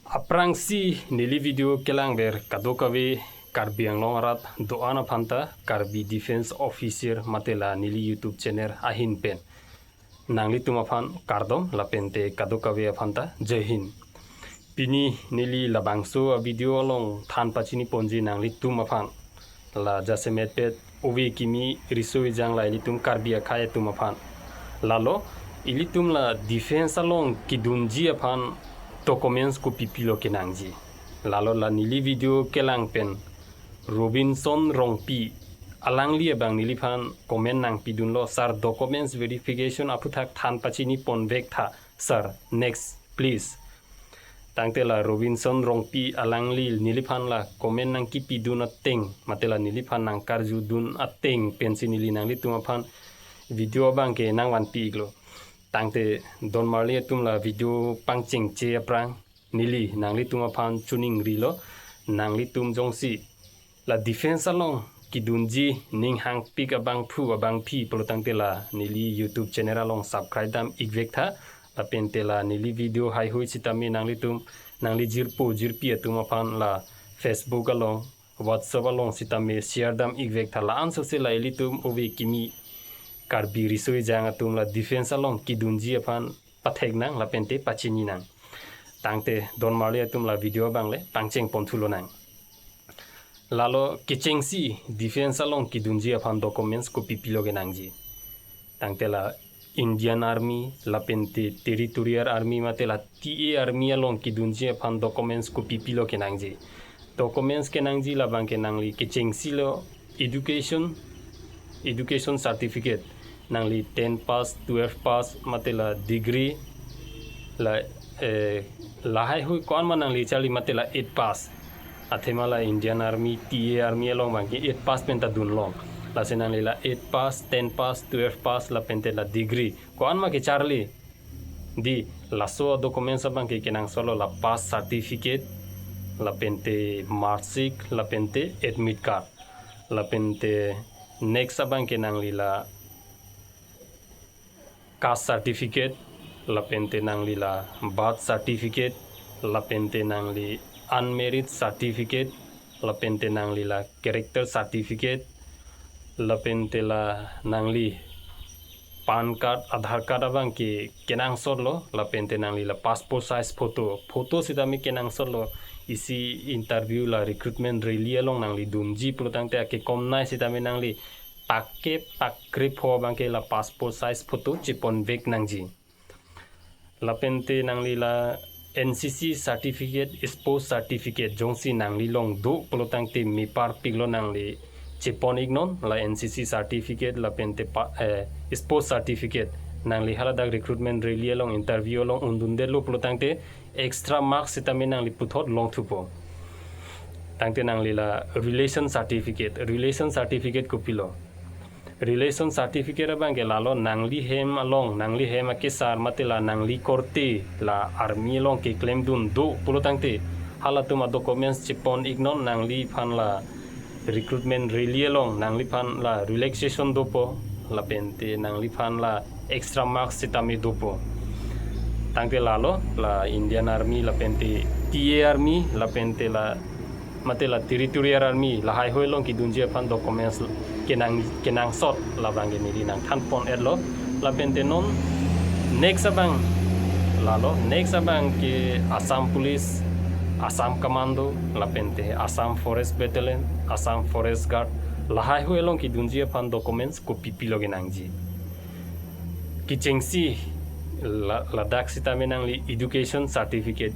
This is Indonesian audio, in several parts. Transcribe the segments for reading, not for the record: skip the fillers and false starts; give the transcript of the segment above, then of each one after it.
Aprangsi nili video kelang ber kadokawe Karbi Anglong Arat doana phanta Karbi Defense Officer matela nili YouTube channel ahin pen nangli tumaphan kardom lapente kadokawe phanta jehin pini nili labangso a video long than pachini ponji nangli tumaphan la jasemet pet owe kimi risoi jang la ilitum Karbi akhaye tumaphan lalo ilitum la defense along kidunji aphan documents ko pipilo kenangji lalo la nili video kelang pen Robinson Rongpi alangli bang nili phan comment nang pidun lo sir documents verification aputhak than pachini ponvek tha sir next please tangte la Robinson Rongpi alangli nili phan la comment nang ki pidun ateng matela nili phan nang karju dun ateng pensi nili nang li tuma phan video bang ke nang wan pi glo tangte don marli tumla video pangching che aprang nili nangli tuma phan chuning rilo nangli tum jongsi la defense along kidunji ning hang pik abang phu abang phi polotangte la nili YouTube channel along subscribe dam igvekta la pente la nili video hai hui chitami nangli tum nangli jirpo jirpi tuma phan la Facebook along WhatsApp along sitami share dam igvekta la answer se la elitum owe kimi Karbi risoi janga tumla defense along kidunji aphan pathek nang la pente pachini nang tangte don marli tumla video bangle pangcheng ponthulo nang lalo kichengsi defense along kidunji aphan documents ko pipiloge nangji tangte la Indian Army la pente territorial army matela TA army along kidunji aphan documents ko pipiloge nangji documents ke nangji la bangke nangli kichengsi lo education certificate nangli 10 pass 12 pass matela degree la lahai hui kon ma nangli chali matela 8 pass athemala Indian Army TA army along bangki 8 pass penta dun long la senangli la 8 pass 10 pass 12 pass la pente la degree kon ma ke charli di la so documents bangki kenang solo la pass certificate la pente marksheet la pente admit card la pente next abang kenang lila caste certificate la pente nang lila birth certificate la pente nang li unmarried certificate la pente nang lila character certificate la pente la nang li pan card Aadhaar card abang ke kenang sorlo la pente nang lila passport size photo sitami kenang sorlo isi interview la recruitment rally along nang li dunji protangte ake komnai sitami nang li pakke pho bangke la passport size photo chipon vek nangji la pente nang li la NCC certificate sports certificate jongsi nang li long do protangte mi par piglo nang li chipon ignon la NCC certificate la pente sports certificate nang li haladak recruitment rally along interview along undunde lo protangte extra marks sitami nang li puthot long thupo tangte nang li la relation certificate ko pilo relation certificate bangke lalo nangli hem along nangli hem akesar matela nangli korte la army along ke claim dun do pulotangte halatuma documents chipon ignon nangli phan la recruitment rally along nangli phan la relaxation dopo la pente nangli phan la extra marks sitami dopo tangte lalo la Indian Army la pente TA Army la pente la matela territorial army la hai hoilong ki dunje phan documents kenang sot la bangge ni nang than pon edlo la pente non next abang ke Assam Police Assam Commando la pente Assam Forest Battalion Assam Forest Guard la hai hoilong ki dunje phan documents ko pipiloge nangji kichengsi Ladakh sitami nangli education certificate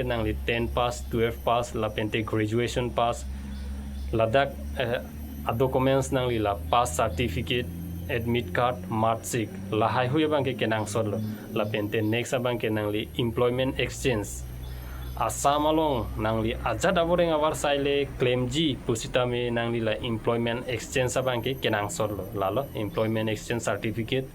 nangli 10 pass 12 pass la pente graduation pass Ladakh documents nangli la pass certificate admit card marksheet la hai hui bang ke kenang solo la pente next abang ke nangli employment exchange Assam along nangli ajad aboreng awar saile claim ji pusitami nangli la employment exchange abang ke kenang solo lalo employment exchange certificate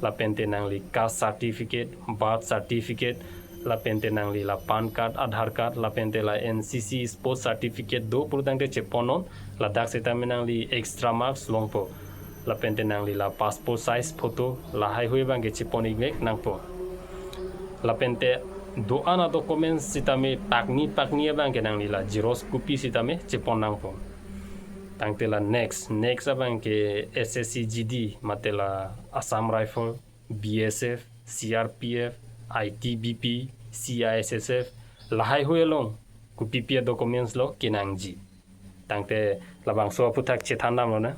la pente nangli caste certificate birth certificate la pente nangli la pan card Aadhaar card la pente la NCC sports certificate do purutangte cheponon la dak setami nangli extra marks longpo la pente nangli la passport size photo la hai hui bangge cheponi mek nangpo la pente doa na dokumen sitame pakni abang ke nang lila jeros kopi sitame cepon nang po tangte la next abang ke SSCGD matela Assam Rifle, BSF, CRPF, ITBP, CISSF lahai huelong kopi pia documents lo kinangji tangte labang so putak cethanam lo na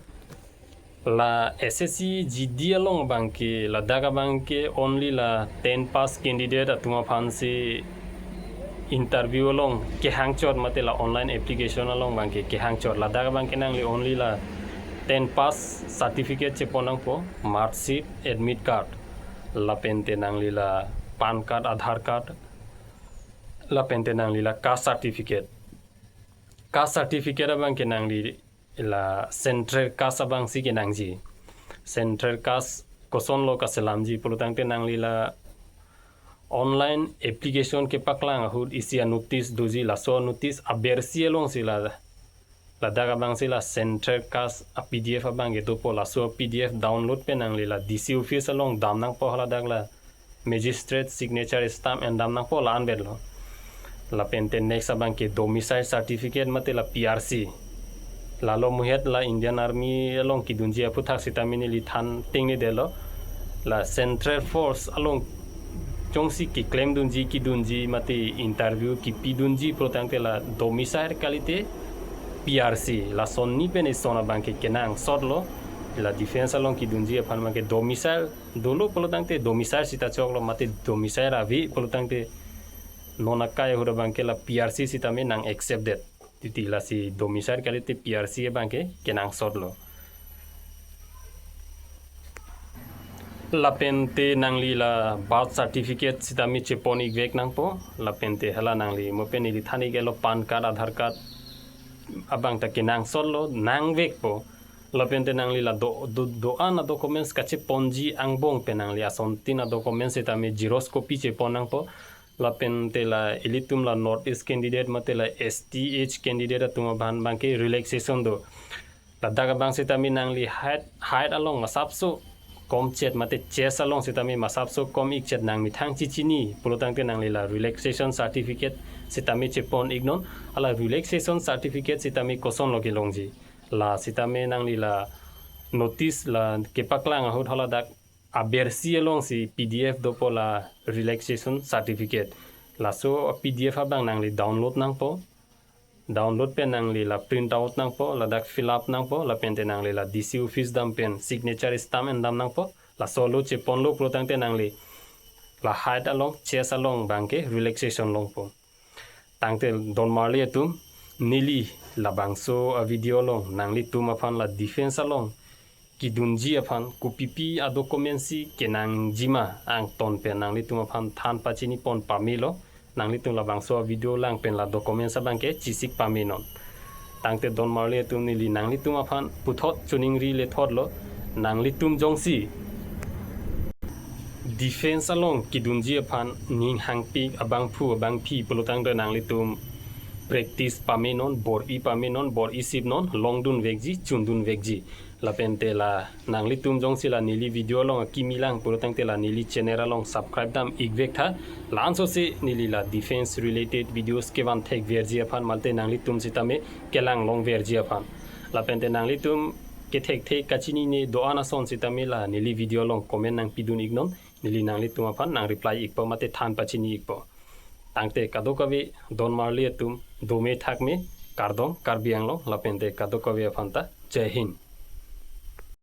la SSCGD along bangke la daga bangke only la 10 pass candidate atuma phansi interview along ke hangchot mate la online application along bangke ke hangchot la daga bangke nangli only la 10 pass certificate cheponang po mark sheet admit card la pente nangli la pan card aadhar card la pente nangli la caste certificate bangke nangli la central caste abang si ke nangji central caste koson lo kaselamji pulutangte nangli la online application ke paklang hud isia notice doji la so notice abersi long sila la daga bang sila central caste a PDF abang itu po la so PDF download pe nangli la DC office along damnang po hala dagla magistrate signature stamp and damnang po la anbed lo la pente next abang ke domicile certificate mate la PRC lalo muhet la Indian Army along kidunji aputhak sitamini lithan tingni delo la Central Force along chongsi ki claim dunji kidunji mate interview ki pidunji protangte la domicile kalite PRC la sonni pene sona banke kenang sodlo la defense along kidunji aphan manke domicile dolo protangte domicile sita choklo mate domicile avi protangte nonakai hura banke la PRC sitame nang accepted titila si domicile kalite PRC banke kenang sodlo la pente nangli la birth certificate sitami cheponi vek nang po la pente hala nangli mo peni li thani gelo pan card aadhar card abang ta kenang sodlo nang vek po la pente nangli la do ana documents kache ponji angbong penangli ason tina documents sitami xerox copy cheponang po la pente la elitum la north east candidate mate la STH candidate tuma ban banke relaxation do la daga bang sitami nangli height along masapso kom chet mate chest along sitami masapso kom ik chet nang mithang chichini pulutangte nangli la relaxation certificate sitami chepon ignon ala relaxation certificate sitami koson logi longji la sitami nangli la notice la kepaklang ahut hala dak abersi along si PDF dopo la relaxation certificate la so PDF abang nangli download nang po download pen nangli la print out nang po la dak fill up nang po la pente nangli la DC office dam pen signature stamp and dam nang po la solo chepon lo protangte nangli la height along chest along bangke relaxation long po tangte don marli tum nili la bangso a video long nangli tum afan la defense along kidunji afan kupipi a dokumensi kenang jima ang ton pen nangli tum afan than pachini pon pamilo nangli tum la bangso video lang pen la dokumen sa bangke chisik paminon tangte don marli tum nili nangli tum afan puthot chuning ri le thotlo nangli tum jongsi defense along kidunji afan ning hangpi abang phu abang phi pulutang de nangli tum practice paminon bor i sipnon longdun vekji chundun vekji la pente la nangli tum jongsi la nili video long kimilang purutang te la nili channel long subscribe dam igvek tha lanso se nili la defense related videos ke van thek verji afan malte nangli tum sitame kelang long verji afan la pente nangli tum ke thek kachini ne doana son sitame la nili video long comment nang pidun ignon nili nangli tum afan nang reply ikpo mate than pachini ikpo tangte kadokavi don marli tum dome thakme kardong karbiang long la pente kadokavi afanta jai hind